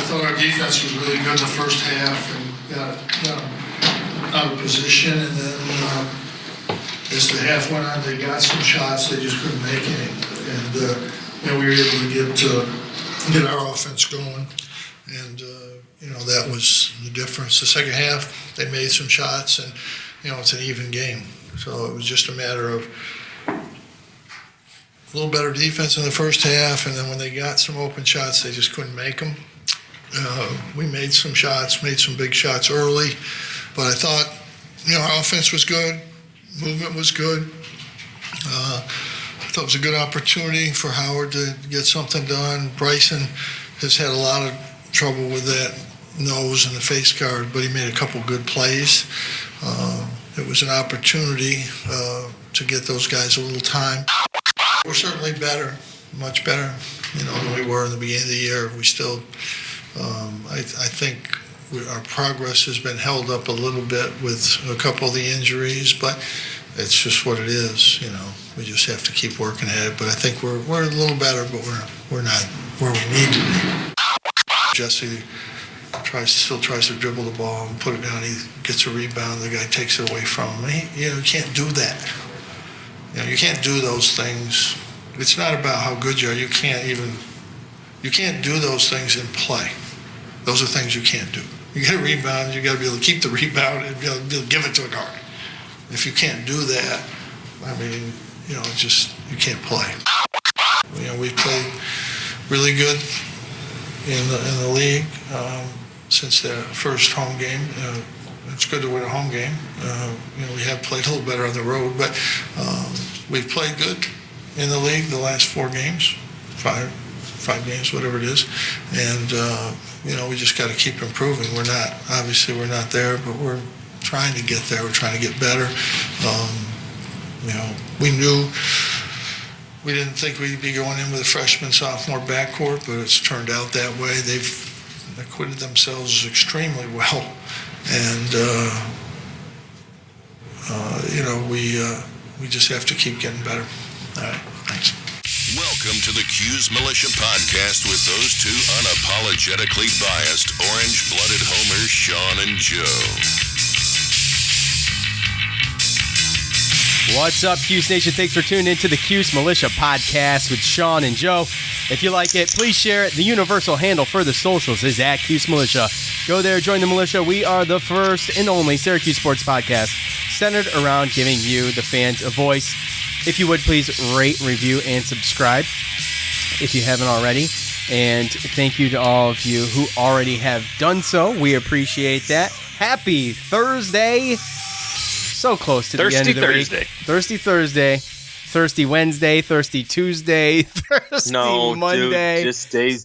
thought our defense was really good in the first half and got out of position. And then as the half went on, they got some shots. They just couldn't make any. And we were able to get our offense going. And, that was the difference. The second half, they made some shots, and, it's an even game. So it was just a matter of a little better defense in the first half, and then when they got some open shots, they just couldn't make them. We made some shots, made some big shots early, but I thought, our offense was good, movement was good. I thought it was a good opportunity for Howard to get something done. Bryson has had a lot of trouble with that nose and the face guard, but he made a couple good plays. It was an opportunity to get those guys a little time. We're certainly better, much better, than we were in the beginning of the year. We still, I think our progress has been held up a little bit with a couple of the injuries, but it's just what it is, We just have to keep working at it. But I think we're a little better, but we're not where we need to be. Jesse still tries to dribble the ball and put it down. He gets a rebound. The guy takes it away from him. You can't do that. You can't do those things. It's not about how good you are. You can't do those things in play. Those are things you can't do. You get a rebound, you got to be able to keep the rebound and be able to give it to a guard. If you can't do that, you can't play. We played really good in the league since the first home game. It's good to win a home game. We have played a little better on the road, but we've played good in the league the last 4 games, five games, whatever it is. And, we just got to keep improving. We're not there, but we're trying to get there. We're trying to get better. We didn't think we'd be going in with a freshman-sophomore backcourt, but it's turned out that way. They've acquitted themselves extremely well. And, we just have to keep getting better. All right, thanks. Welcome to the Cuse Militia Podcast with those two unapologetically biased, orange-blooded homers, Sean and Joe. What's up, Cuse Nation? Thanks for tuning in to the Cuse Militia Podcast with Sean and Joe. If you like it, please share it. The universal handle for the socials is @Cuse Militia. Go there, join the militia. We are the first and only Syracuse sports podcast centered around giving you, the fans, a voice. If you would, please rate, review, and subscribe if you haven't already. And thank you to all of you who already have done so. We appreciate that. Happy Thursday. So close to the end of the week. Thirsty Thursday. Thirsty Wednesday. Thirsty Tuesday. Thirsty Monday. Dude,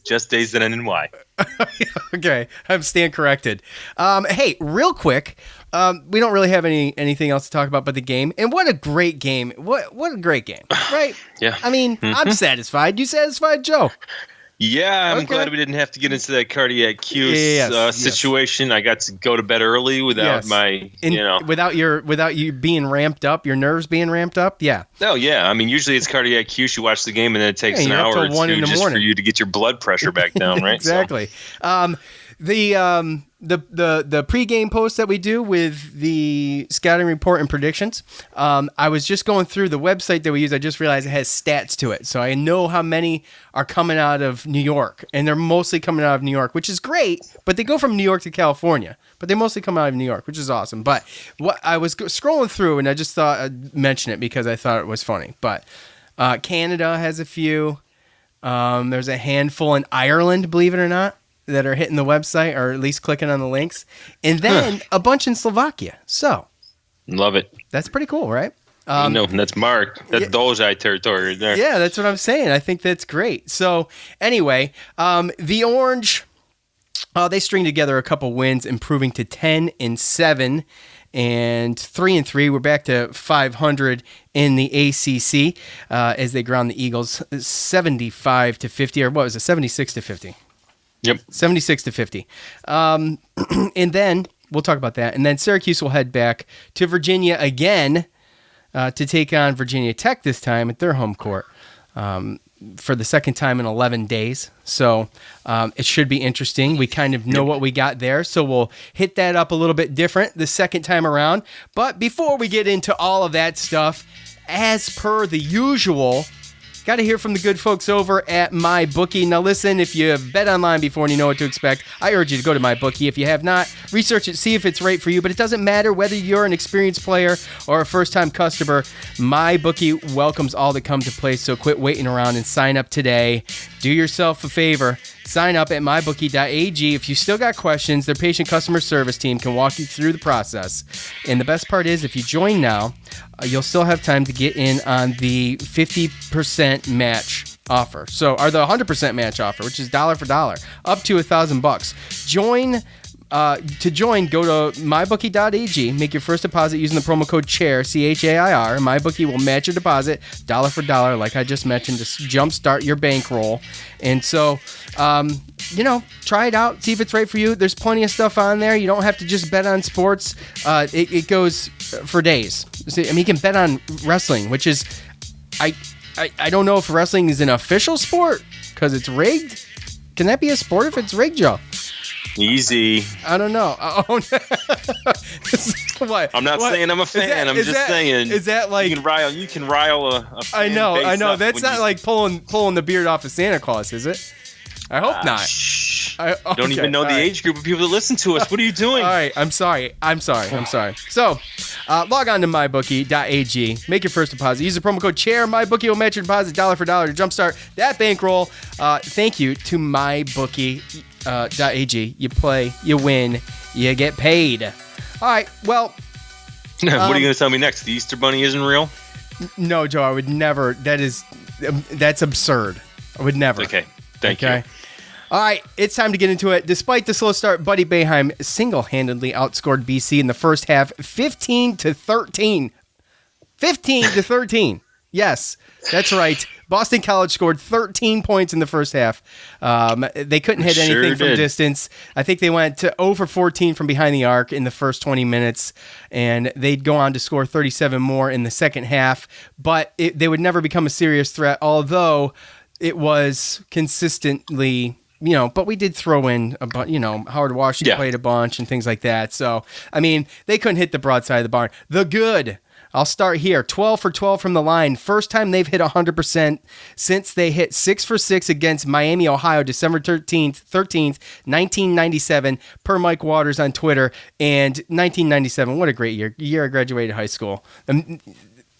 just days that end in Y. Okay, I'm stand corrected. Hey, real quick. We don't really have anything else to talk about but the game. And what a great game. What a great game, right? Yeah. I mean, I'm satisfied. You satisfied, Joe? Yeah, I'm glad we didn't have to get into that cardiac Cuse situation. I got to go to bed early without without you being ramped up, your nerves being ramped up. Yeah. Oh yeah. I mean, usually it's cardiac Cuse. You watch the game and then it takes an hour or two just for you to get your blood pressure back down, right? Exactly. So. The pregame post that we do with the scouting report and predictions, I was just going through the website that we use. I just realized it has stats to it. So I know how many are coming out of New York, and they're mostly coming out of New York, which is great, but they go from New York to California, but they mostly come out of New York, which is awesome. But what I was scrolling through, and I just thought I'd mention it because I thought it was funny, but Canada has a few. There's a handful in Ireland, believe it or not, that are hitting the website or at least clicking on the links, and then a bunch in Slovakia. So, love it. That's pretty cool, right? That's Mark. That's Dolzai territory right there. Yeah, that's what I'm saying. I think that's great. So, anyway, the Orange, they string together a couple wins, improving to 10-7 and 3-3. We're back to 500 in the ACC as they ground the Eagles 75-50, or what was it, 76-50. Yep. 76-50. And then we'll talk about that. And then Syracuse will head back to Virginia again to take on Virginia Tech this time at their home court. for the second time in 11 days. So it should be interesting. We kind of know what we got there. So we'll hit that up a little bit different the second time around. But before we get into all of that stuff, as per the usual, got to hear from the good folks over at MyBookie. Now listen, if you have bet online before and you know what to expect, I urge you to go to MyBookie. If you have not, research it, see if it's right for you. But it doesn't matter whether you're an experienced player or a first-time customer. MyBookie welcomes all that come to play, so quit waiting around and sign up today. Do yourself a favor. Sign up at mybookie.ag. If you still got questions, their patient customer service team can walk you through the process. And the best part is, if you join now, you'll still have time to get in on the 50% match offer. So, or the 100% match offer, which is dollar for dollar, up to $1,000. Join. To join, go to mybookie.ag, make your first deposit using the promo code CHAIR, CHAIR. MyBookie will match your deposit dollar for dollar, like I just mentioned, to jumpstart your bankroll. And so, try it out, see if it's right for you. There's plenty of stuff on there. You don't have to just bet on sports. It goes for days. I mean, you can bet on wrestling, which is, I don't know if wrestling is an official sport because it's rigged. Can that be a sport if it's rigged, Joe? Easy. I don't know. What? I'm not saying I'm a fan. I'm just saying. Is that like you can rile a fan I know. base That's not like pulling the beard off of Santa Claus, is it? I hope not. Don't even know the age group of people that listen to us. What are you doing? All right, I'm sorry. So, log on to mybookie.ag. Make your first deposit. Use the promo code CHAIR. MyBookie will match your deposit dollar for dollar to jumpstart that bankroll. Thank you to mybookie.ag. You play, you win, you get paid. All right, well. What are you going to tell me next? The Easter Bunny isn't real? No, Joe, I would never. That's absurd. I would never. Okay, thank you. All right, it's time to get into it. Despite the slow start, Buddy Boeheim single-handedly outscored BC in the first half, 15-13. 15-13. Yes, that's right. Boston College scored 13 points in the first half. They couldn't hit anything from distance. I think they went to 0 for 14 from behind the arc in the first 20 minutes, and they'd go on to score 37 more in the second half. But they would never become a serious threat, although it was consistently... but we did throw in a bunch, Howard Washington played a bunch and things like that. So, I mean, they couldn't hit the broadside of the barn. The good, I'll start here. 12 for 12 from the line. First time they've hit 100% since they hit 6 for 6 against Miami, Ohio, December 13th, 1997, per Mike Waters on Twitter. And 1997, what a great year. Year I graduated high school.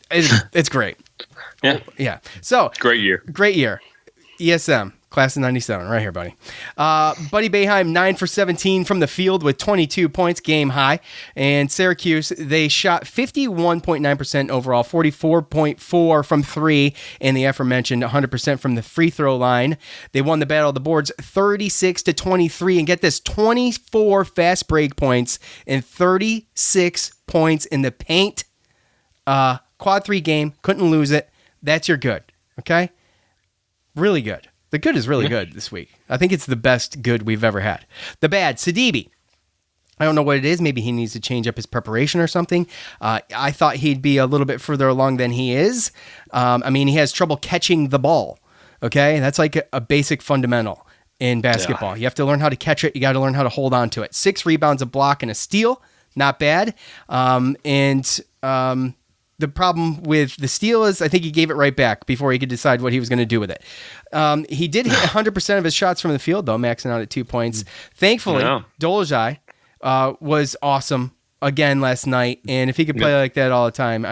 It's great. Yeah. So, great year. ESM. Class of 97, right here, buddy. Buddy Boeheim, 9 for 17 from the field with 22 points, game high. And Syracuse, they shot 51.9% overall, 44.4 from three, and the aforementioned 100% from the free throw line. They won the battle of the boards 36-23, and get this, 24 fast break points and 36 points in the paint. Quad 3 game, couldn't lose it. That's your good, okay? Really good. The good is really good this week. I think it's the best good we've ever had. The bad, Sidibe. I don't know what it is. Maybe he needs to change up his preparation or something. I thought he'd be a little bit further along than he is. He has trouble catching the ball. Okay? That's like a basic fundamental in basketball. You have to learn how to catch it. You got to learn how to hold on to it. 6 rebounds, a block, and a steal. Not bad. The problem with the steal is I think he gave it right back before he could decide what he was going to do with it. He did hit 100% of his shots from the field, though, maxing out at 2 points. Thankfully, Dolezaj was awesome again last night, and if he could play like that all the time,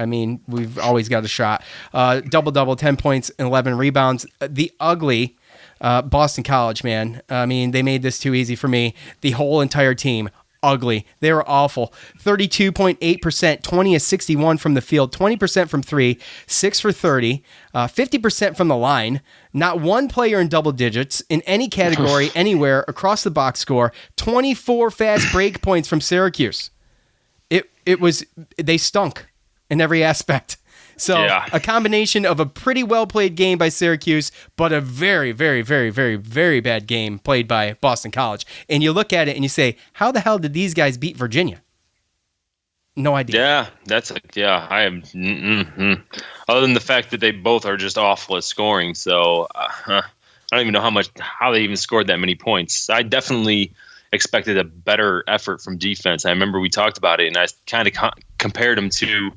we've always got a shot. Double-double, 10 points, and 11 rebounds. The ugly Boston College, man. They made this too easy for me. The whole entire team. Ugly. They were awful. 32.8%, 20 of 61 from the field, 20% from three, 6 for 30, 50% from the line. Not one player in double digits in any category anywhere across the box score. 24 fast break points from Syracuse. They stunk in every aspect. So a combination of a pretty well-played game by Syracuse, but a very, very, very, very, very bad game played by Boston College. And you look at it and you say, how the hell did these guys beat Virginia? No idea. Yeah, I am. Other than the fact that they both are just awful at scoring, so I don't even know how they even scored that many points. I definitely expected a better effort from defense. I remember we talked about it, and I kind of compared them to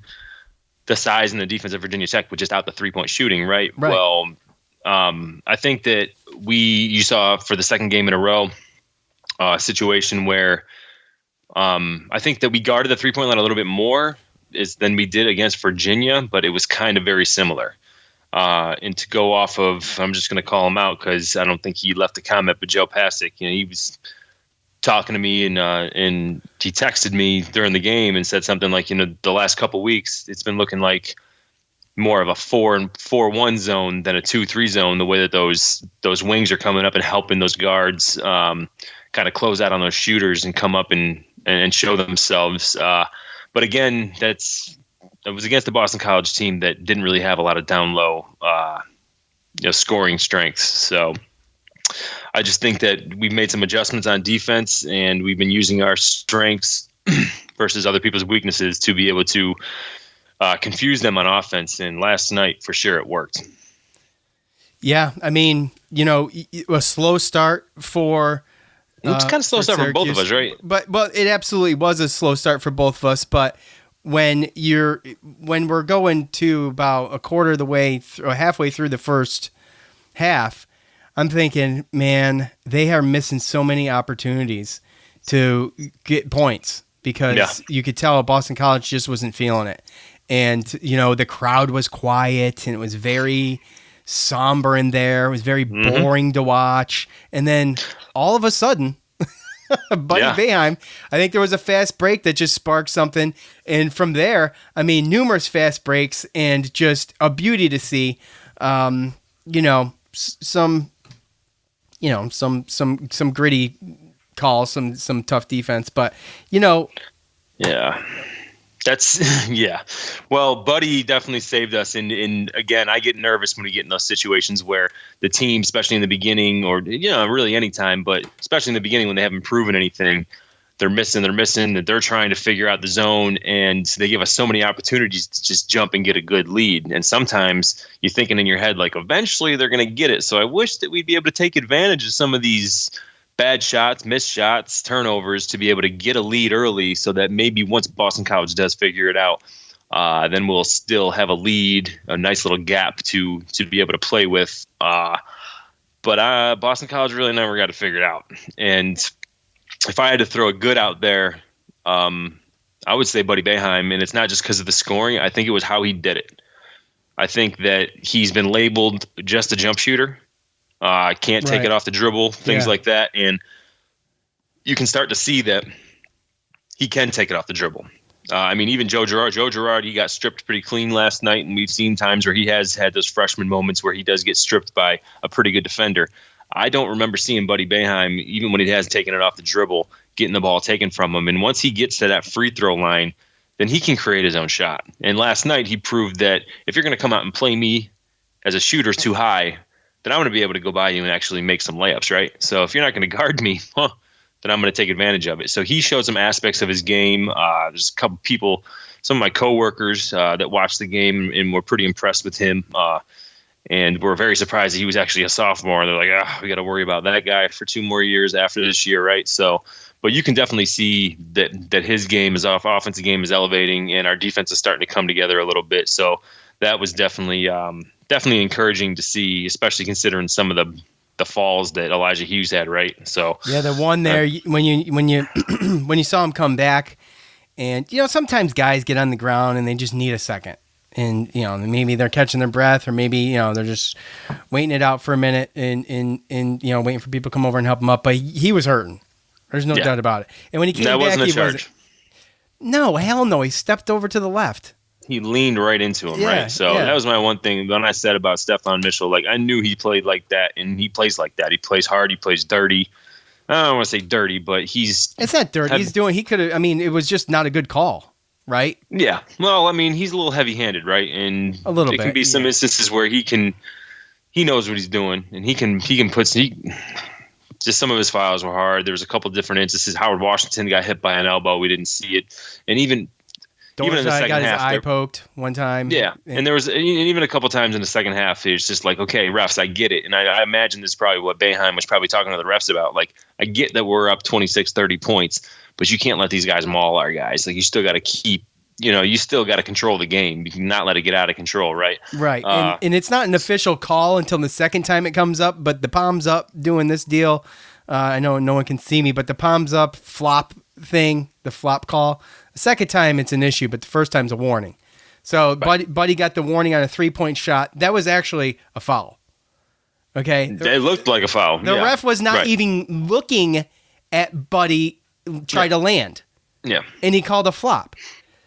the size and the defense of Virginia Tech, with just out the 3-point shooting, right? Well, I think that you saw for the second game in a row a situation where I think that we guarded the 3-point line a little bit more than we did against Virginia, but it was kind of very similar. And to go off of, I'm just going to call him out because I don't think he left a comment, but Joe Pasick, he was talking to me and he texted me during the game and said something like, the last couple weeks it's been looking like more of a 4-1 zone than a 2-3 zone. The way that those wings are coming up and helping those guards kind of close out on those shooters and come up and show themselves. But again, it was against the Boston College team that didn't really have a lot of down low scoring strengths. So I just think that we've made some adjustments on defense, and we've been using our strengths versus other people's weaknesses to be able to confuse them on offense. And last night, for sure, it worked. Yeah, I mean, a slow start for. It's kind of slow start for both of us, right? But it absolutely was a slow start for both of us. But when we're going to about a quarter of the way, or halfway through the first half, I'm thinking, man, they are missing so many opportunities to get points because you could tell Boston College just wasn't feeling it. And, the crowd was quiet and it was very somber in there. It was very boring to watch. And then all of a sudden, Buddy Boeheim, I think there was a fast break that just sparked something. And from there, I mean, numerous fast breaks and just a beauty to see, some gritty calls, some tough defense, but yeah, that's Well, Buddy definitely saved us. And again, I get nervous when we get in those situations where the team, especially in the beginning, or really any time, but especially in the beginning when they haven't proven anything, they're missing, that they're trying to figure out the zone, and they give us so many opportunities to just jump and get a good lead. And sometimes you're thinking in your head, like, eventually they're going to get it. So I wish that we'd be able to take advantage of some of these bad shots, missed shots, turnovers to be able to get a lead early, so that maybe once Boston College does figure it out, then we'll still have a lead, a nice little gap to be able to play with. But Boston College really never got to figure it out. And if I had to throw a good out there, I would say Buddy Boeheim, and it's not just because of the scoring. I think it was how he did it. I think that he's been labeled just a jump shooter. Can't take it off the dribble, things like that. And you can start to see that he can take it off the dribble. I mean, even Joe Girard, he got stripped pretty clean last night, and we've seen times where he has had those freshman moments where he does get stripped by a pretty good defender. I don't remember seeing Buddy Boeheim, even when he has taken it off the dribble, getting the ball taken from him. And once he gets to that free throw line, then he can create his own shot. And last night he proved that if you're going to come out and play me as a shooter too high, then I'm going to be able to go by you and actually make some layups, right? So if you're not going to guard me, then I'm going to take advantage of it. So he showed some aspects of his game. There's a couple people, some of my coworkers that watched the game and were pretty impressed with him. And were very surprised that he was actually a sophomore. They're like, we got to worry about that guy for 2 more years after this year, right? So, but you can definitely see that his game is off, offensive game is elevating, and our defense is starting to come together a little bit. So that was definitely encouraging to see, especially considering some of the falls that Elijah Hughes had, right? So yeah, the one there when you saw him come back, and sometimes guys get on the ground and they just need a second. And, maybe they're catching their breath, or maybe, they're just waiting it out for a minute and waiting for people to come over and help him up. But he was hurting. There's no doubt about it. And when he came back, wasn't a charge. No, hell no. He stepped over to the left. He leaned right into him, right? So that was my one thing when I said about Stephon Mitchell. Like, I knew he played like that, and he plays like that. He plays hard. He plays dirty. I don't want to say dirty, but it's not dirty. It was just not a good call. Right? Yeah. Well, I mean, he's a little heavy-handed, right? And a little bit. It can be some instances where he knows what he's doing, and just some of his fouls were hard. There was a couple different instances. Howard Washington got hit by an elbow. We didn't see it. And even even in the Dorja second got his half, eye poked one time. yeah, and there was even a couple times in the second half, it's just like, okay, refs, I get it. And I imagine this is probably what Boeheim was probably talking to the refs about. Like, I get that we're up 26, 30 points, but you can't let these guys maul our guys. Like, you still got to keep, you still got to control the game. You cannot let it get out of control, right? Right. And it's not an official call until the second time it comes up, but the palms up doing this deal. I know no one can see me, but the palms up flop thing, the flop call, the second time it's an issue, but the first time's a warning. So Buddy got the warning on a 3-point shot. That was actually a foul. Okay. It looked like a foul. The ref was not even looking at Buddy try to land. Yeah. And he called a flop.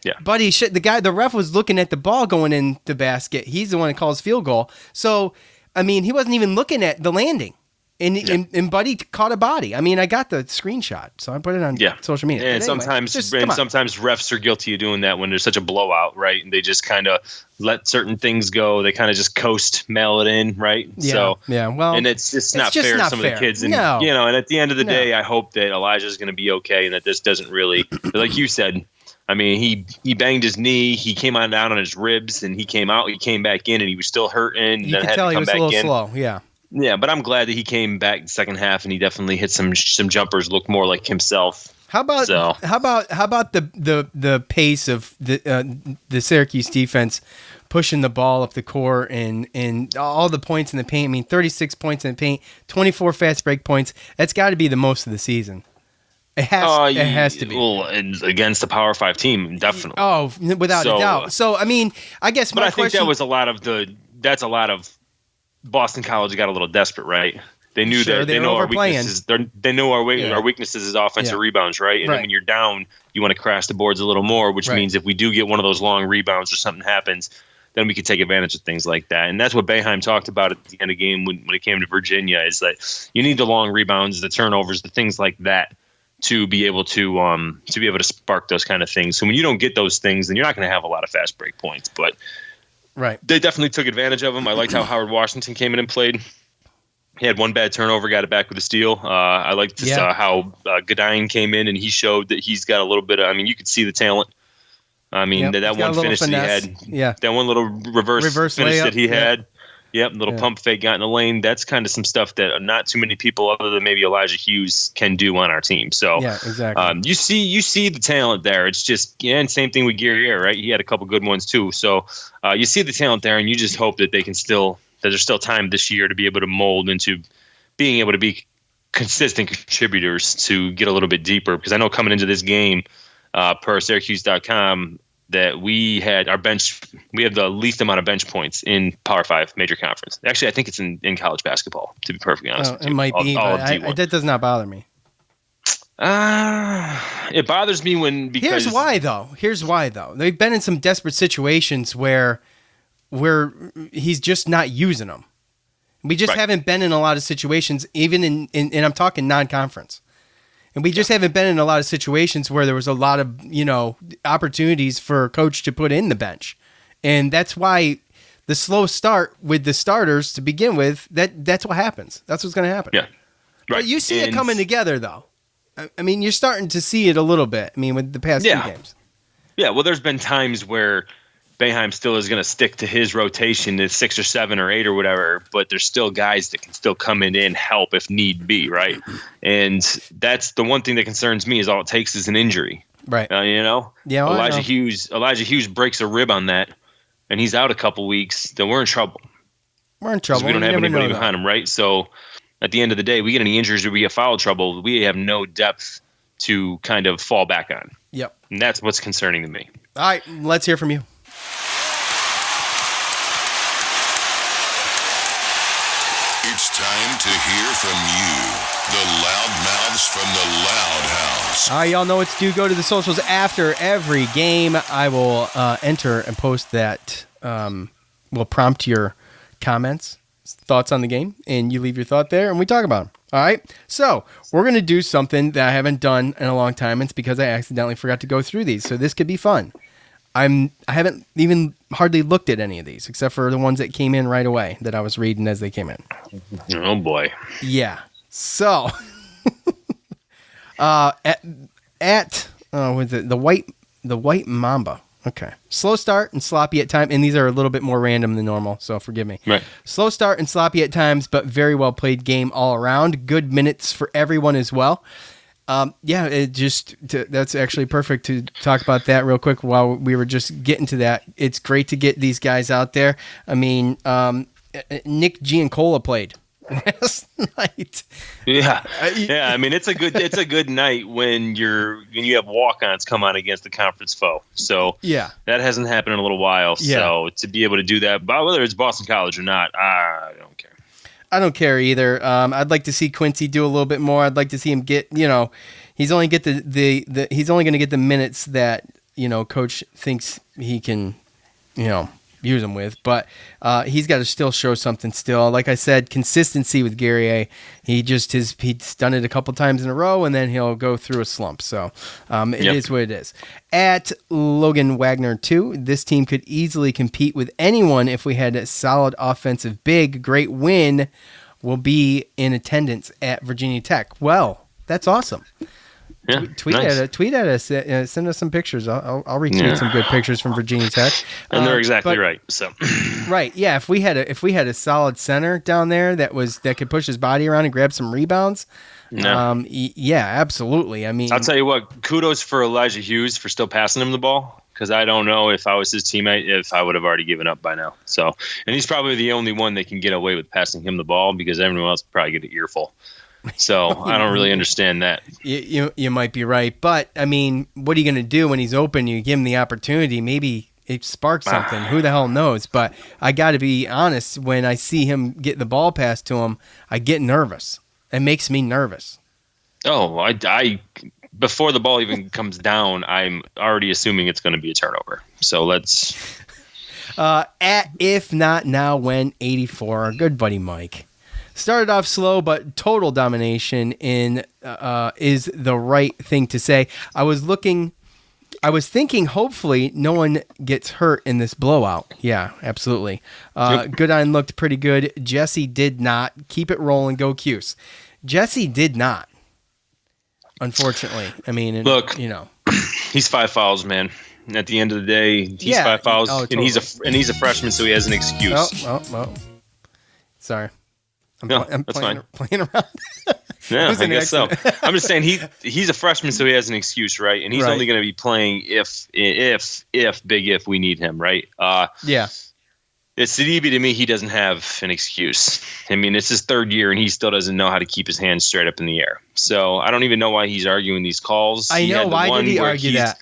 Yeah. Buddy, the ref was looking at the ball going in the basket. He's the one that calls field goal. So, I mean, he wasn't even looking at the landing. And Buddy caught a body. I mean, I got the screenshot, so I put it on social media. And sometimes refs are guilty of doing that when there's such a blowout, right? And they just kind of let certain things go. They kind of just mail it in, right? Yeah. Well, and it's just not fair to some of the kids. And and at the end of the day, I hope that Elijah's going to be okay and that this doesn't really, like you said. I mean, he banged his knee. He came down on his ribs, and he came back in, and he was still hurting. You could tell he was a little slow. Yeah. Yeah, but I'm glad that he came back the second half and he definitely hit some jumpers, looked more like himself. How about the pace of the Syracuse defense pushing the ball up the court and all the points in the paint? I mean, 36 points in the paint, 24 fast break points. That's got to be the most of the season. It has to be. Well, against the Power 5 team, definitely. Oh, without a doubt. So, I mean, I guess my question... But I think that was a lot of Boston College got a little desperate, right? They knew that they know our weaknesses. They know our weaknesses is offensive rebounds, right? And then when you're down, you want to crash the boards a little more, which means if we do get one of those long rebounds or something happens, then we can take advantage of things like that. And that's what Boeheim talked about at the end of the game when it came to Virginia, is that you need the long rebounds, the turnovers, the things like that to be able to spark those kind of things. So when you don't get those things, then you're not going to have a lot of fast break points. But they definitely took advantage of them. I liked how Howard Washington came in and played. He had one bad turnover, got it back with a steal. I liked how Godine came in and he showed that he's got a little bit of, I mean, you could see the talent. I mean, that one finish that he had, that one little reverse finish that he had. Yep, little pump fake got in the lane. That's kind of some stuff that not too many people other than maybe Elijah Hughes can do on our team. So exactly. You see the talent there. It's just, and same thing with Guerriere, right? He had a couple good ones too. So you see the talent there, and you just hope that that there's still time this year to be able to mold into being able to be consistent contributors to get a little bit deeper. Because I know coming into this game, per Syracuse.com, that we had the least amount of bench points in Power 5 major conference. Actually, I think it's in college basketball, to be perfectly honest with you. It might be, but that does not bother me. It bothers me because... Here's why, though. They've been in some desperate situations where he's just not using them. We just haven't been in a lot of situations, even in I'm talking non-conference. And we just haven't been in a lot of situations where there was a lot of, opportunities for a coach to put in the bench. And that's why the slow start with the starters to begin with, that's what happens. That's what's going to happen. Yeah. Right. But you see it coming together, though. I mean, you're starting to see it a little bit. I mean, with the past few games. Yeah, well, there's been times where Boeheim still is going to stick to his rotation at 6 or 7 or 8 or whatever, but there's still guys that can still come in and help if need be, right? And that's the one thing that concerns me is all it takes is an injury, right? Yeah. Elijah Hughes breaks a rib on that, and he's out a couple weeks. Then we're in trouble. We're in trouble. We don't have anybody behind him, right? So at the end of the day, we get any injuries or we get foul trouble, we have no depth to kind of fall back on. Yep, and that's what's concerning to me. All right, let's hear from you. It's time to hear from you, the loudmouths from the Loud House. All right, y'all know what to do. Go to the socials after every game. I will enter and post that. Will prompt your comments, thoughts on the game, and you leave your thought there, and we talk about them. All right? So we're going to do something that I haven't done in a long time. It's because I accidentally forgot to go through these, so this could be fun. I haven't even hardly looked at any of these except for the ones that came in right away that I was reading as they came in. Oh boy. Yeah. So was it the white mamba? Okay. Slow start and sloppy at times, and these are a little bit more random than normal, so forgive me. Right. Slow start and sloppy at times, but very well played game all around. Good minutes for everyone as well. That's actually perfect to talk about that real quick while we were just getting to that. It's great to get these guys out there. I mean, Nick Giancola played last night. Yeah. I mean, it's a good night when you have walk-ons come on against the conference foe. So yeah, that hasn't happened in a little while. Yeah. So to be able to do that, but whether it's Boston College or not, I don't care. I don't care either. I'd like to see Quincy do a little bit more. I'd like to see him get, he's only going to get the minutes that, coach thinks he can, use them with, but he's got to still show something still. Like I said, consistency with Guerrier. He's done it a couple times in a row, and then he'll go through a slump. So it is what it is. At Logan Wagner 2, this team could easily compete with anyone if we had a solid offensive big. Great win. Will be in attendance at Virginia Tech. Well, that's awesome. Yeah, tweet at us. Send us some pictures. I'll retweet some good pictures from Virginia Tech. And they're exactly right. So right, yeah. If we had a solid center down there that could push his body around and grab some rebounds. No. Yeah, absolutely. I mean, I'll tell you what. Kudos for Elijah Hughes for still passing him the ball, because I don't know if I was his teammate if I would have already given up by now. So, and he's probably the only one that can get away with passing him the ball, because everyone else would probably get an earful. So I don't really understand that. You might be right, but I mean, what are you going to do when he's open? You give him the opportunity. Maybe it sparks something. Who the hell knows? But I got to be honest. When I see him get the ball passed to him, I get nervous. It makes me nervous. Oh, I before the ball even comes down, I'm already assuming it's going to be a turnover. So let's. At If Not Now When 84, our good buddy Mike. Started off slow, but total domination is the right thing to say. I was thinking, hopefully no one gets hurt in this blowout. Yeah, absolutely. Goodine looked pretty good. Jesse did not. Keep it rolling. Go Cuse. Jesse did not. Unfortunately, I mean, look, he's 5 fouls, man. At the end of the day, he's 5 fouls, totally. and he's a freshman, so he has an excuse. Oh. Sorry. I'm playing around. Yeah, I guess so. I'm just saying he's a freshman, so he has an excuse, right? And he's only going to be playing if we need him, right? Yeah. It's Sidibe to me. He doesn't have an excuse. I mean, it's his third year, and he still doesn't know how to keep his hands straight up in the air. So I don't even know why he's arguing these calls. I know. Why did he argue that?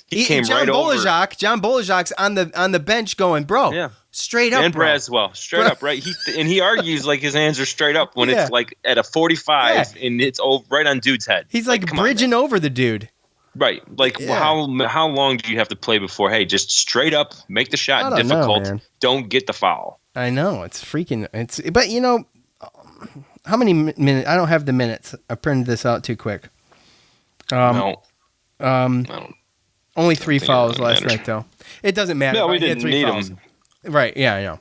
He came right over. John Bolajac's on the bench going, bro. Yeah. Straight up, and bro. Braswell, straight up, right? He argues like his hands are straight up when it's like at a 45 and it's right on dude's head. He's like bridging over the dude. Right. Like how long do you have to play before, hey, just straight up, make the shot difficult, don't get the foul. I know. It's freaking but how many minutes? I don't have the minutes. I printed this out too quick. No. Only 3 fouls last night though. It doesn't matter. No, we didn't need them. Right, yeah, I know.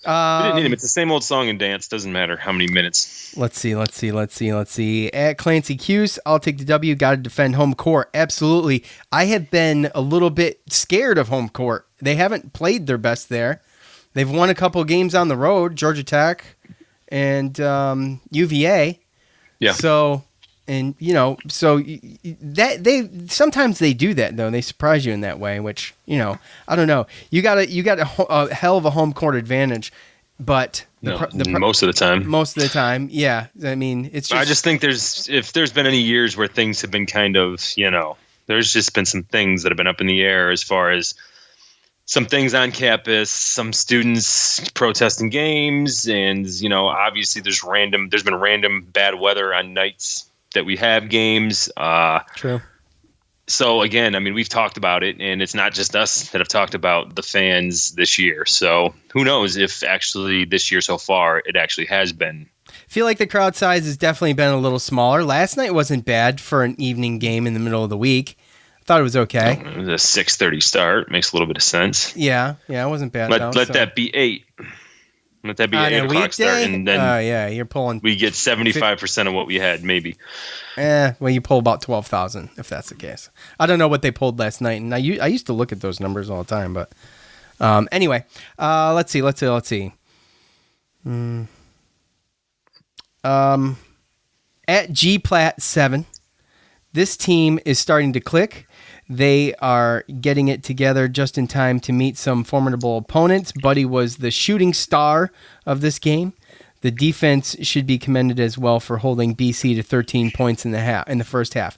We didn't need him. It's the same old song and dance. Doesn't matter how many minutes. Let's see. At Clancy Cuse, I'll take the W. Got to defend home court. Absolutely. I have been a little bit scared of home court. They haven't played their best there. They've won a couple games on the road, Georgia Tech and UVA. Yeah. So that they sometimes they do that though. They surprise you in that way, which I don't know. You got a hell of a home court advantage, but most of the time. Most of the time, yeah. I mean, it's just. I just think if there's been any years where things have been kind of there's just been some things that have been up in the air as far as some things on campus, some students protesting games, and obviously there's been random bad weather on nights that we have games. True. So again, I mean, we've talked about it, and it's not just us that have talked about the fans this year. So who knows if actually this year so far it actually has been. I feel like the crowd size has definitely been a little smaller. Last night wasn't bad for an evening game in the middle of the week. I thought it was okay. It was a 6:30 start. Makes a little bit of sense. Yeah, it wasn't bad. Let that be 8. Let that be On an a 8 o'clock start, weekday? and then Yeah, you're pulling. we get 75% of what we had, maybe. Well, you pull about 12,000 if that's the case. I don't know what they pulled last night, and I used to look at those numbers all the time, but anyway, let's see. At GPlat7, this team is starting to click. They are getting it together just in time to meet some formidable opponents. Buddy was the shooting star of this game. The defense should be commended as well for holding BC to 13 points in the first half.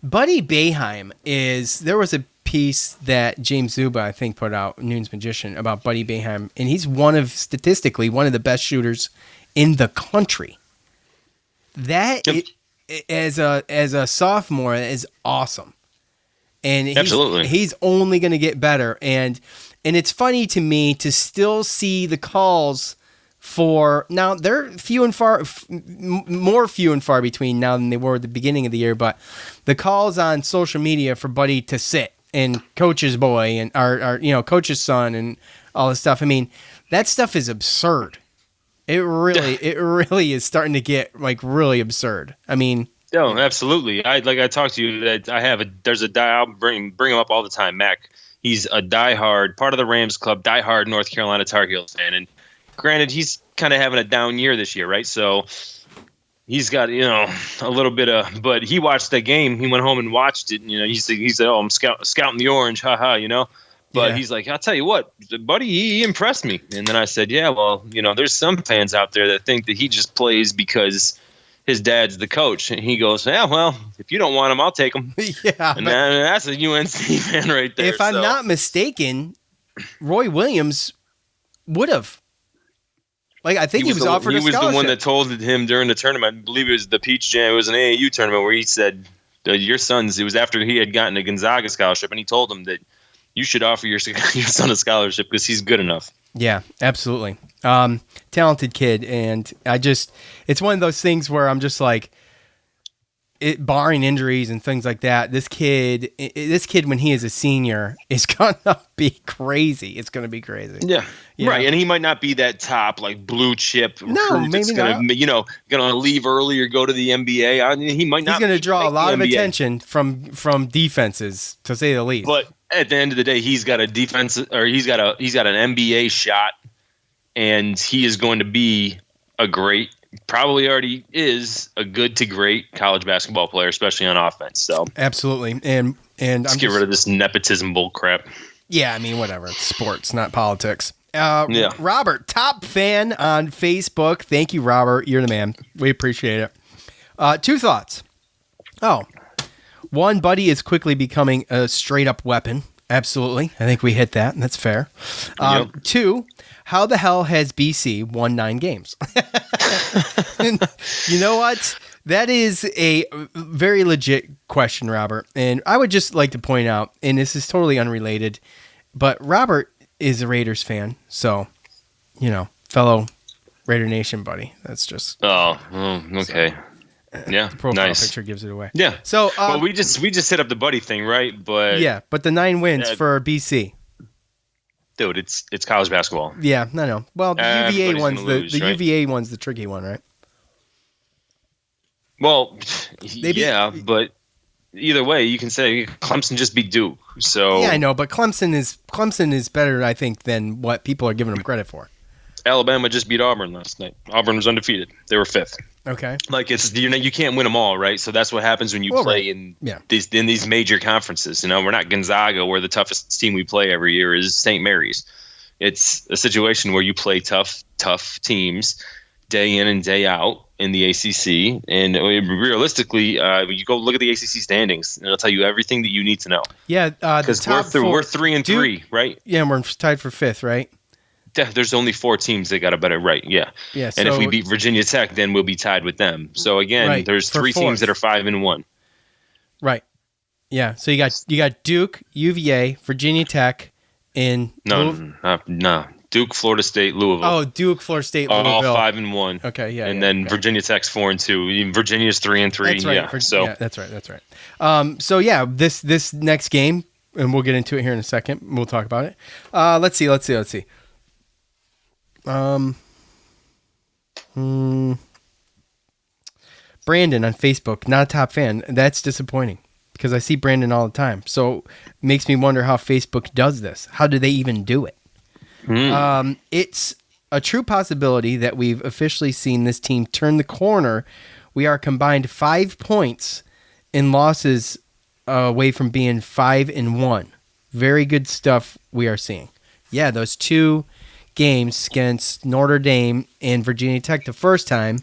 Buddy Boeheim there was a piece that James Zuba, I think, put out, Noon's Magician, about Buddy Boeheim, and he's statistically one of the best shooters in the country. That, Yep. as a sophomore, is awesome. And Absolutely. he's only going to get better. And it's funny to me to still see the calls for, now they're more few and far between now than they were at the beginning of the year, but the calls on social media for Buddy to sit and coach's boy and our coach's son and all this stuff. I mean, that stuff is absurd. It really is starting to get like really absurd. I mean, No, absolutely. I talked to you that I'll bring him up all the time. Mac, he's a diehard part of the Rams club, diehard North Carolina Tar Heels fan, and granted, he's kind of having a down year this year, right? So he's got a little bit of, but he watched that game. He went home and watched it. And, he said, "Oh, I'm scouting the orange, haha," But Yeah. he's like, I'll tell you what, buddy, he impressed me. And then I said, yeah, well, there's some fans out there that think that he just plays because his dad's the coach. And he goes, yeah, well, if you don't want him, I'll take him. Yeah. And that's a UNC fan right there. If I'm not mistaken, Roy Williams would have. Like, I think he was offered a scholarship. He was the one that told him during the tournament. I believe it was the Peach Jam. It was an AAU tournament where he said, your son's, it was after he had gotten a Gonzaga scholarship, and he told him that you should offer your son a scholarship because he's good enough. Yeah, absolutely. Talented kid. And it's one of those things where I'm just like, barring injuries and things like that, this kid, when he is a senior, is going to be crazy. It's going to be crazy. Yeah. You right. know? And he might not be that top, like, blue chip No, recruit that's maybe going to leave early or go to the NBA. He might not. He's going to draw a lot of NBA. attention from defenses, to say the least. But at the end of the day, he's got a defense, or he's got an NBA shot, and he is going to be probably already is a good to great college basketball player, especially on offense. So absolutely. And let's get rid of this nepotism bull crap. Yeah, I mean, whatever. It's sports, not politics. Yeah. Robert, top fan on Facebook. Thank you, Robert. You're the man. We appreciate it. Two thoughts. One, Buddy is quickly becoming a straight-up weapon. Absolutely. I think we hit that, and that's fair. Yep. Two, how the hell has BC won 9 games? You know what? That is a very legit question, Robert. And I would just like to point out, and this is totally unrelated, but Robert is a Raiders fan. So, fellow Raider Nation buddy. That's just... Oh, okay. Yeah, the profile nice. picture gives it away. Yeah. So, well, we just hit up the Buddy thing, right? But yeah, but the 9 wins for BC. Dude, it's college basketball. Yeah, I know. Well, the UVA Everybody's one's gonna lose, the right? UVA one's the tricky one, right? Well, yeah, but either way, you can say Clemson just beat Duke. So Yeah, I know, but Clemson is better, I think, than what people are giving them credit for. Alabama just beat Auburn last night. Auburn was undefeated. They were 5th. Okay. Like you can't win them all, right? So that's what happens when you play in these major conferences. We're not Gonzaga, where the toughest team we play every year is St. Mary's. It's a situation where you play tough teams day in and day out in the ACC. And realistically, you go look at the ACC standings, and it'll tell you everything that you need to know. Yeah, because we're 3-3, right? Yeah, and we're tied for 5th, right? There's only 4 teams that got a better right. Yeah. Yeah. And if we beat Virginia Tech, then we'll be tied with them. So again, there's 3 teams that are 5-1. Right. Yeah. So you got Duke, UVA, Virginia Tech, and no. Duke, Florida State, Louisville. Oh, Duke, Florida State, Louisville. All 5-1. Okay. Yeah. And then Virginia Tech's 4-2. Even Virginia's 3-3. That's right. Yeah. That's right. That's right. So yeah, this next game, and we'll get into it here in a second. We'll talk about it. Let's see. Brandon on Facebook, not a top fan. That's disappointing because I see Brandon all the time. So it makes me wonder how Facebook does this. How do they even do it? It's a true possibility that we've officially seen this team turn the corner. We are combined 5 points in losses away from being 5-1. Very good stuff we are seeing. Yeah, those 2 games against Notre Dame and Virginia Tech the first time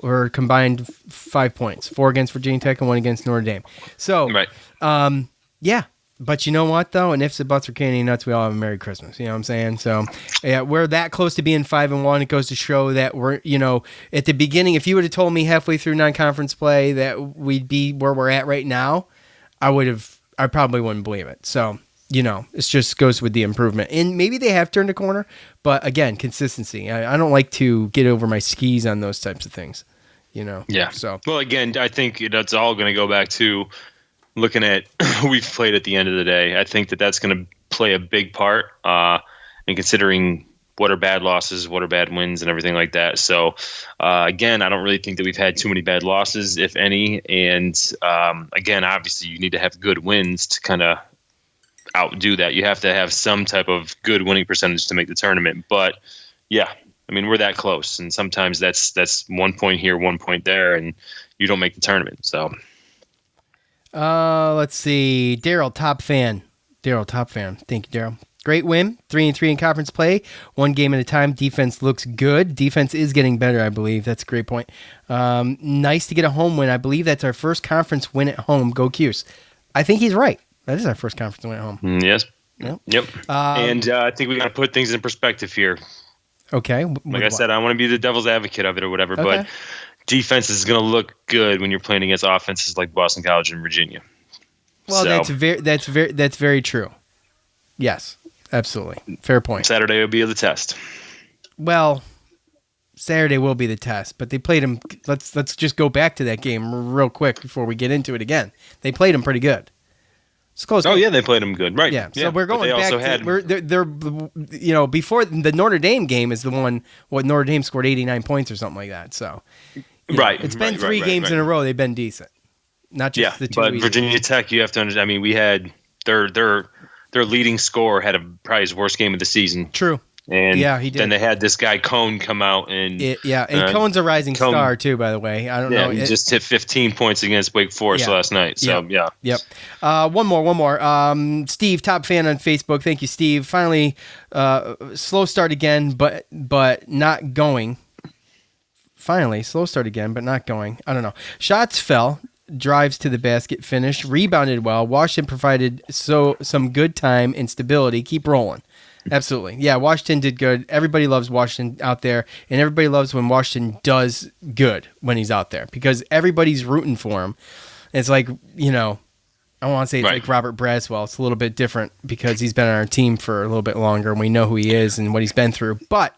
were combined 5 points. 4 against Virginia Tech and 1 against Notre Dame. So, Right. Yeah. But you know what, though? And ifs and buts or candy nuts, we all have a Merry Christmas. You know what I'm saying? So, yeah, we're that close to being 5-1. It goes to show that we're, at the beginning, if you would have told me halfway through non-conference play that we'd be where we're at right now, I probably wouldn't believe it. So, it just goes with the improvement. And maybe they have turned a corner, but again, consistency. I don't like to get over my skis on those types of things, Yeah. So, well, again, I think that's all going to go back to looking at who we've played at the end of the day. I think that's going to play a big part in considering what are bad losses, what are bad wins, and everything like that. So, again, I don't really think that we've had too many bad losses, if any. And, again, obviously you need to have good wins to kind of outdo that. You have to have some type of good winning percentage to make the tournament. But, yeah, I mean, we're that close. And sometimes that's 1 point here, 1 point there, and you don't make the tournament. So, let's see. Daryl, top fan. Thank you, Daryl. Great win. 3-3 in conference play. 1 game at a time. Defense looks good. Defense is getting better, I believe. That's a great point. Nice to get a home win. I believe that's our first conference win at home. Go Cuse. I think he's right. That is our first conference win at home. Yes. Yep. And I think we got to put things in perspective here. Okay. Like I said, I want to be the devil's advocate of it or whatever, but defense is going to look good when you're playing against offenses like Boston College and Virginia. Well, that's very true. Yes, absolutely. Fair point. Saturday will be the test. Well, Saturday will be the test, but they played them. Let's just go back to that game real quick before we get into it again. They played them pretty good. It's close. Oh yeah, they played them good, right? Yeah. So we're going back. They're before the Notre Dame game is the one. What Notre Dame scored 89 points or something like that. So right. It's been 3 games in a row. They've been decent. Not just the 2. But Virginia Tech, you have to understand. I mean, we had their leading scorer had probably his worst game of the season. True. And he did. Then they had this guy Cone come out and Cone's a rising star too, by the way. I don't know. He just hit 15 points against Wake Forest last night. So Yep. One more. Steve, top fan on Facebook. Thank you, Steve. Finally, slow start again, but not going. Finally, slow start again, but not going. I don't know. Shots fell. Drives to the basket, finished, rebounded well. Washington provided some good time and stability. Keep rolling. Absolutely. Yeah, Washington did good. Everybody loves Washington out there, and everybody loves when Washington does good when he's out there because everybody's rooting for him. It's like, I want to say it's like Robert Braswell. It's a little bit different because he's been on our team for a little bit longer, and we know who he is and what he's been through. But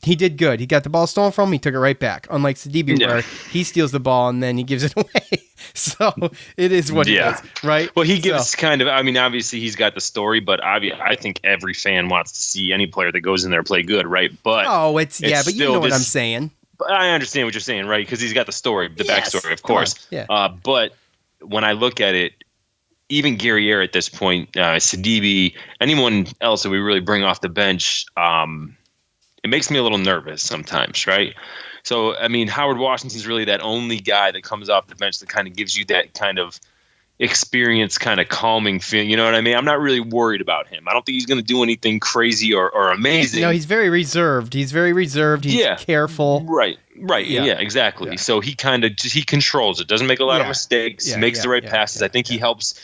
he did good. He got the ball stolen from him. He took it right back. Unlike Sidibe, where he steals the ball and then he gives it away. So it is what it is, right? Well, he gives kind of. I mean, obviously he's got the story, but I think every fan wants to see any player that goes in there play good, right? But but you know what I'm saying. I understand what you're saying, right? Because he's got the story, the backstory, of course. Yeah. But when I look at it, even Gary Ayer at this point, Sidibe, anyone else that we really bring off the bench. It makes me a little nervous sometimes, right? So, I mean, Howard Washington's really that only guy that comes off the bench that kind of gives you that kind of experience, kind of calming feeling. You know what I mean? I'm not really worried about him. I don't think he's going to do anything crazy or amazing. No, he's very reserved. He's careful. Right. Yeah, exactly. Yeah. So he kind of he controls it. Doesn't make a lot of mistakes. Makes the right passes. I think he helps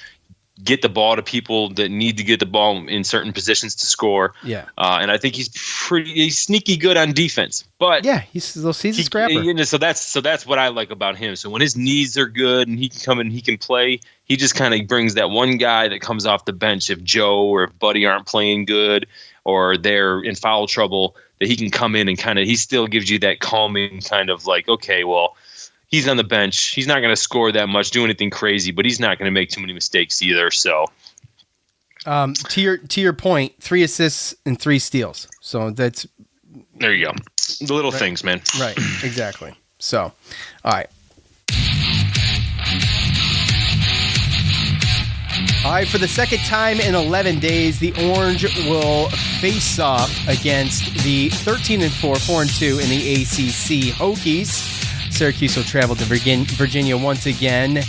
get the ball to people that need to get the ball in certain positions to score. Yeah. And I think he's sneaky good on defense. But he's a scrapper. So that's what I like about him. So when his knees are good and he can come and he can play, he just kind of brings that one guy that comes off the bench if Joe or if Buddy aren't playing good or they're in foul trouble, that he can come in and kind of he still gives you that calming kind of like, okay, well, he's on the bench. He's not going to score that much, do anything crazy, but he's not going to make too many mistakes either. So, to your point, 3 assists and 3 steals. So that's There you go. The little things, man. Right, exactly. So, all right. All right, for the second time in 11 days, the Orange will face off against the 13-4, 4-2 in the ACC Hokies. Syracuse will travel to Virginia once again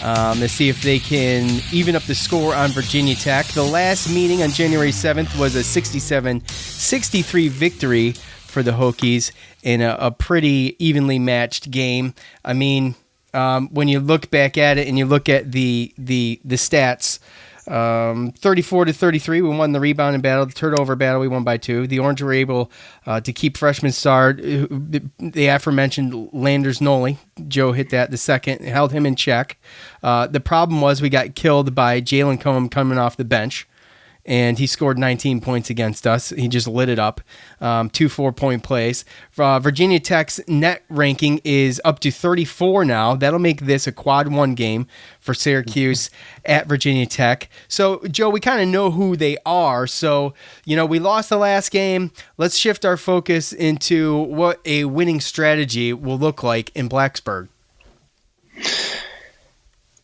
to see if they can even up the score on Virginia Tech. The last meeting on January 7th was a 67-63 victory for the Hokies in a pretty evenly matched game. I mean, when you look back at it and you look at the stats, 34-33, we won the rebounding battle. The turnover battle, we won by 2. The Orange were able to keep freshman star, the aforementioned Landers Noli. Joe hit that the second, held him in check. The problem was we got killed by Jalen Cone coming off the bench, and he scored 19 points against us. He just lit it up. 2 4-point plays. Virginia Tech's net ranking is up to 34 now. That'll make this a quad 1 game for Syracuse at Virginia Tech. So, Joe, we kind of know who they are. So, we lost the last game. Let's shift our focus into what a winning strategy will look like in Blacksburg.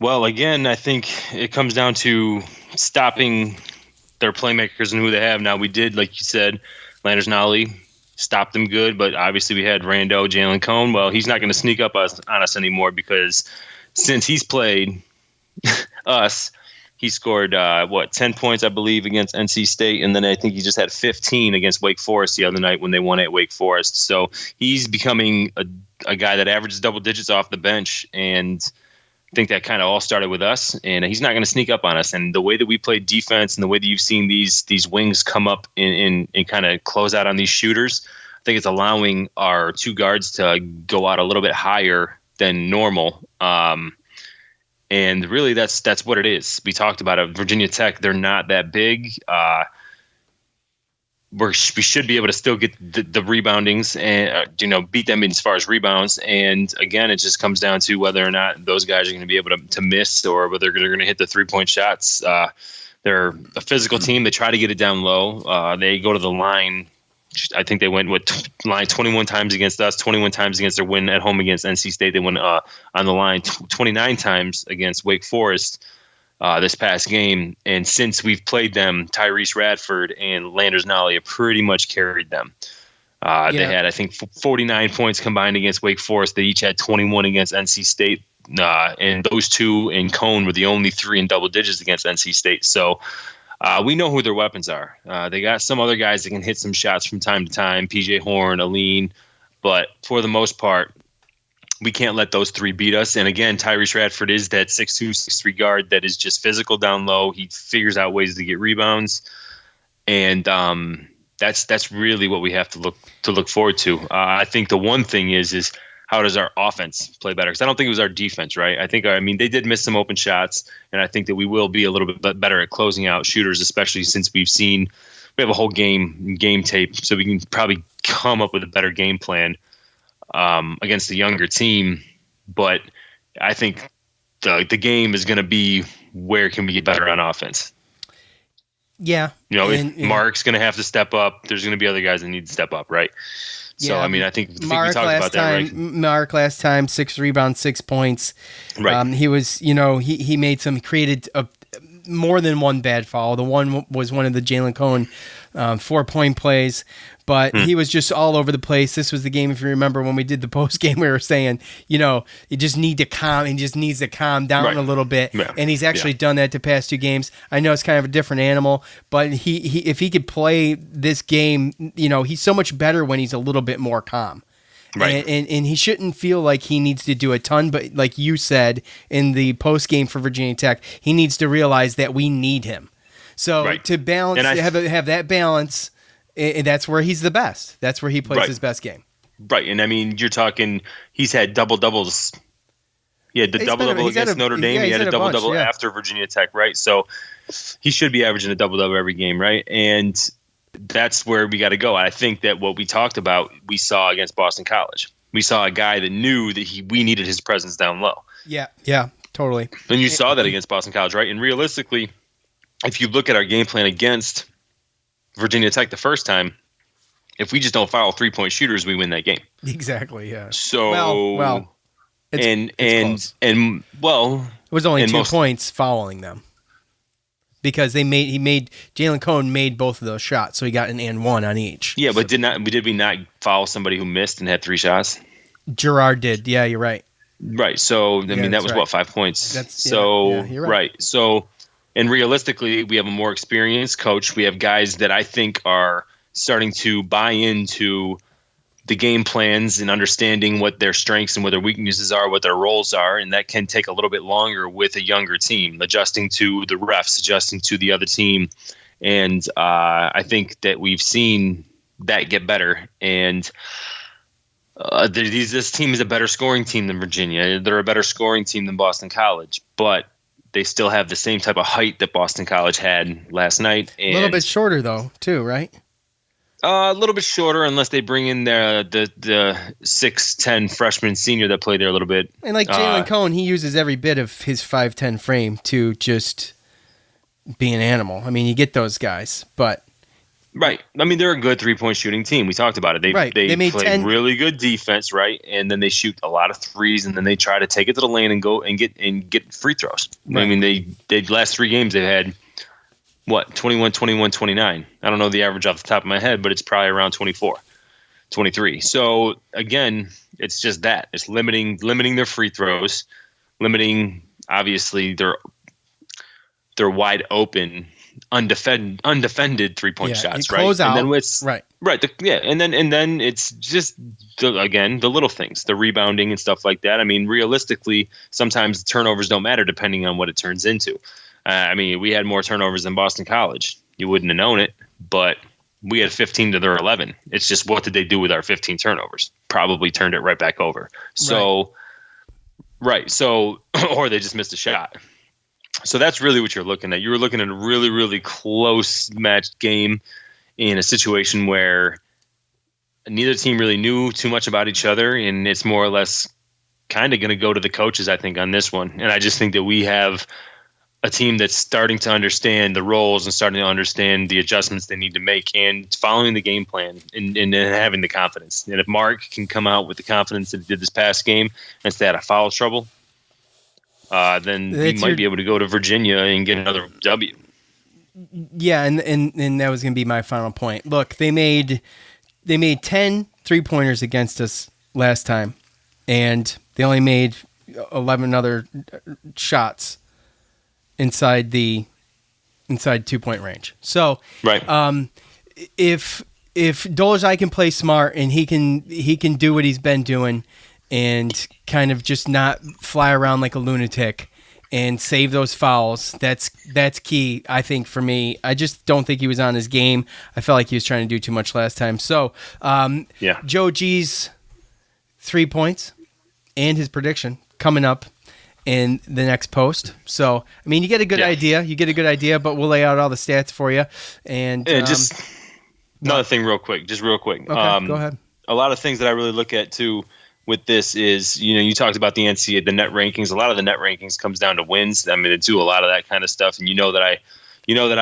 Well, again, I think it comes down to stopping their playmakers and who they have. Now, we did, like you said, Landers Nolly stopped them good, but obviously we had Rando, Jalen Cone. Well, he's not going to sneak up on us anymore because since he's played us, he scored, 10 points, I believe, against NC State, and then I think he just had 15 against Wake Forest the other night when they won at Wake Forest. So he's becoming a guy that averages double digits off the bench, and I think that kind of all started with us, and he's not going to sneak up on us. And the way that we play defense and the way that you've seen these wings come up and kind of close out on these shooters, I think it's allowing our 2 guards to go out a little bit higher than normal. And really, that's what it is. We talked about it. Virginia Tech, they're not that big. We should be able to still get the reboundings and beat them as far as rebounds. And again, it just comes down to whether or not those guys are going to be able to miss or whether they're going to hit the 3-point shots. They're a physical team. They try to get it down low. They go to the line. I think they went line 21 times against us, 21 times against their win at home against NC State. They went on the line 29 times against Wake Forest this past game. And since we've played them, Tyrese Radford and Landers Nolly have pretty much carried them. They had, I think, 49 points combined against Wake Forest. They each had 21 against NC State. And those 2 and Cone were the only 3 in double digits against NC State. So we know who their weapons are. They got some other guys that can hit some shots from time to time, PJ Horn, Aline. But for the most part, we can't let those 3 beat us. And again, Tyrese Radford is that 6'2", 6'3" guard that is just physical down low. He figures out ways to get rebounds. And that's really what we have to look forward to. I think the one thing is how does our offense play better? Because I don't think it was our defense, right? I mean, they did miss some open shots, and I think that we will be a little bit better at closing out shooters, especially since we have a whole game tape, so we can probably come up with a better game plan against a younger team. But I think the game is going to be where can we get better on offense. Yeah. Mark's going to have to step up. There's going to be other guys that need to step up, right? So, yeah, I think we Mark talked about that, right? Mark last time, 6 rebounds, 6 points. Right. He was, he created more than one bad foul. The one was one of the Jalen Cone 4-point plays, but he was just all over the place. This was the game, if you remember, when we did the post game, we were saying, you just need to calm. He just needs to calm down a little bit, and he's actually done that the past 2 games. I know it's kind of a different animal, but he if he could play this game, he's so much better when he's a little bit more calm. Right. And he shouldn't feel like he needs to do a ton, but like you said in the post game for Virginia Tech, he needs to realize that we need him. So to balance, have that balance, and that's where he's the best. That's where he plays his best game. Right, and I mean, you're talking. He's had doubles. He had the double against Notre Dame. He had a double after Virginia Tech, right? So he should be averaging a double every game, right? And that's where we got to go. I think that what we talked about, we saw against Boston College. We saw a guy that knew that we needed his presence down low. Yeah, totally. And you saw that against Boston College, right? And realistically, if you look at our game plan against Virginia Tech the first time, if we just don't foul 3-point shooters, we win that game. Exactly. Yeah. So Well, it's close. and well, It was only and 2 points fouling them because Jalen Cone made both of those shots, so he got an and one on each. Yeah, but did we not foul somebody who missed and had 3 shots? Gerard did. Yeah, you're right. Right. So that was right. what, 5 points. You're right. So, and realistically, we have a more experienced coach. We have guys that I think are starting to buy into the game plans and understanding what their strengths and what their weaknesses are, what their roles are, and that can take a little bit longer with a younger team, adjusting to the refs, adjusting to the other team, and I think that we've seen that get better. And this team is a better scoring team than Virginia. They're a better scoring team than Boston College, but they still have the same type of height that Boston College had last night. And a little bit shorter though, too, right? A little bit shorter, unless they bring in the 6'10" freshman senior that played there a little bit. And like Jalen Cone, he uses every bit of his 5'10" frame to just be an animal. I mean, you get those guys, but right. I mean, they're a good 3-point shooting team. We talked about it. They play 10 really good defense, right? And then they shoot a lot of threes, and then they try to take it to the lane and go and get free throws. Right. I mean, they last 3 games they've had. What, 21, 21, 29? I don't know the average off the top of my head, but it's probably around 24, 23. So, again, it's just that. It's limiting their free throws, limiting, obviously, their wide open, undefended 3-point shots, right? Close out. And then it's right. And then it's just the little things, the rebounding and stuff like that. I mean, realistically, sometimes the turnovers don't matter depending on what it turns into. I mean, we had more turnovers than Boston College. You wouldn't have known it, but we had 15 to their 11. It's just, what did they do with our 15 turnovers? Probably turned it right back over. So, right. So, or they just missed a shot. So that's really what you're looking at. You were looking at a really, really close matched game in a situation where neither team really knew too much about each other, and it's more or less kind of going to go to the coaches, I think, on this one. And I just think that we have a team that's starting to understand the roles and starting to understand the adjustments they need to make and following the game plan and having the confidence. And if Mark can come out with the confidence that he did this past game and stay out of foul trouble, then we might be able to go to Virginia and get another W. Yeah, and that was going to be my final point. Look, they made 10 3-pointers against us last time, and they only made 11 other shots inside 2-point range. So, right. If Dolezaj can play smart and he can do what he's been doing and kind of just not fly around like a lunatic and save those fouls, that's key, I think, for me. I just don't think he was on his game. I felt like he was trying to do too much last time. So, Joe G's 3 points and his prediction coming up in the next post. So, I mean, you get a good idea. You get a good idea, but we'll lay out all the stats for you. And just another thing real quick. Okay, go ahead. A lot of things that I really look at, too, with this is, you talked about the NCAA, the net rankings. A lot of the net rankings comes down to wins. I mean, they do a lot of that kind of stuff. And you know that I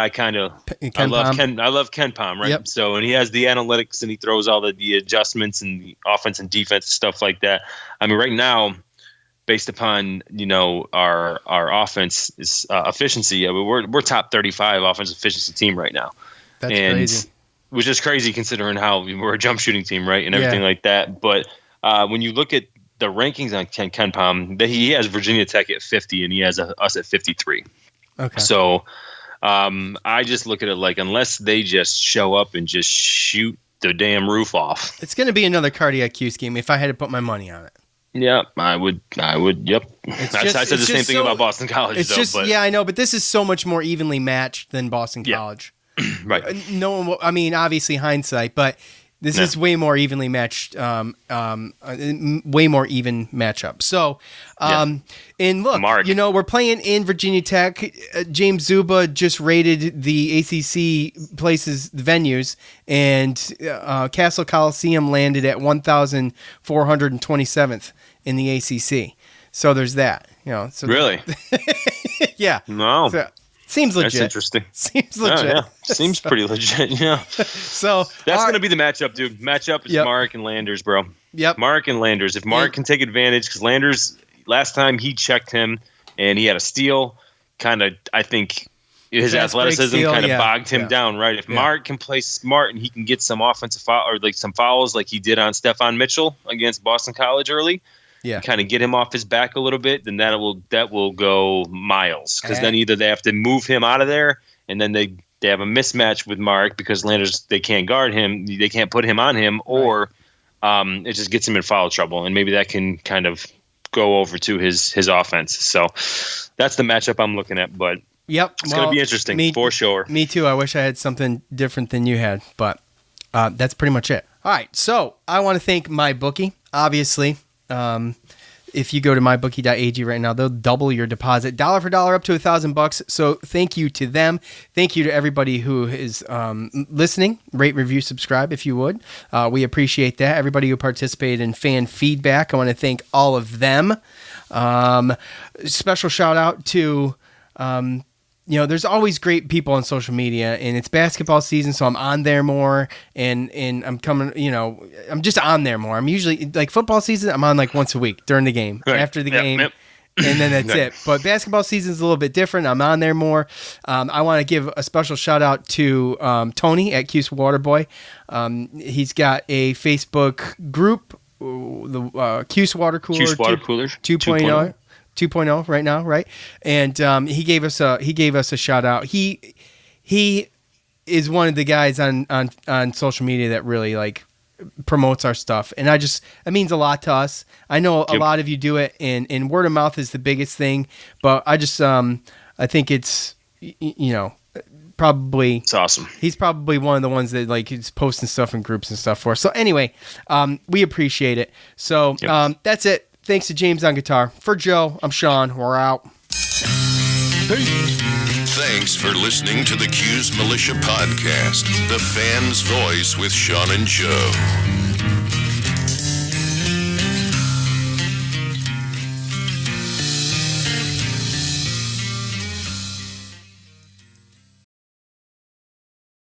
kind of I love Ken Pom, right? Yep. So, and he has the analytics and he throws all the adjustments and the offense and defense stuff like that. I mean, right now, based upon our offense efficiency, I mean, we're top 35 offensive efficiency team right now. That's crazy. Which is crazy considering how we're a jump shooting team, right, and everything like that. But when you look at the rankings on Ken Pom, he has Virginia Tech at 50 and he has us at 53. Okay. So I just look at it like, unless they just show up and just shoot the damn roof off, it's going to be another cardiac Cuse game if I had to put my money on it. Yeah, I would. Yep. I said the same thing about Boston College. Yeah, I know, but this is so much more evenly matched than Boston College. Right. No one. I mean, obviously hindsight, but this is way more evenly matched. Way more even matchup. So, and look, Mark. we're playing in Virginia Tech. James Zuba just rated the ACC places, the venues, and Castle Coliseum landed at 1,427th in the ACC. So there's that. So, really? yeah. No. So, Seems legit. That's interesting. Seems legit. Yeah. Seems pretty legit. Yeah. So That's going to be the matchup, dude. Matchup is Mark and Landers, bro. Yep. Mark and Landers. If Mark can take advantage, because Landers, last time he checked him and he had a steal, kind of, I think his athleticism kind of bogged him down, right? If Mark can play smart and he can get some offensive foul or like some fouls like he did on Stephon Mitchell against Boston College early, kind of get him off his back a little bit, then that will go miles. Because then either they have to move him out of there, and then they have a mismatch with Mark because Landers, they can't guard him, they can't put him on him, or it just gets him in foul trouble, and maybe that can kind of go over to his offense. So that's the matchup I'm looking at, but it's going to be interesting for sure. Me too. I wish I had something different than you had, but that's pretty much it. All right, so I want to thank MyBookie, obviously. If you go to mybookie.ag right now, they'll double your deposit, dollar for dollar, up to $1,000. So thank you to them. Thank you to everybody who is listening. Rate, review, subscribe if you would. We appreciate that. Everybody who participated in fan feedback, I want to thank all of them. Special shout out to there's always great people on social media, and it's basketball season, so I'm on there more, and I'm coming, I'm just on there more. I'm usually, like football season, I'm on like once a week during the game, after the game, and then that's it. But basketball season is a little bit different. I'm on there more. I want to give a special shout out to Tony at Cuse Waterboy. He's got a Facebook group, the Cuse Water Cooler, Cuse Water Coolers 2.0 right now, right? And he gave us a shout out. He is one of the guys on social media that really like promotes our stuff, and it means a lot to us. I know a lot of you do it, and word of mouth is the biggest thing. But I just I think it's probably it's awesome. He's probably one of the ones that like is posting stuff in groups and stuff for us. So anyway, we appreciate it. So that's it. Thanks to James on guitar. For Joe, I'm Sean. We're out. Thanks for listening to the Cuse Militia Podcast, the fan's voice with Sean and Joe.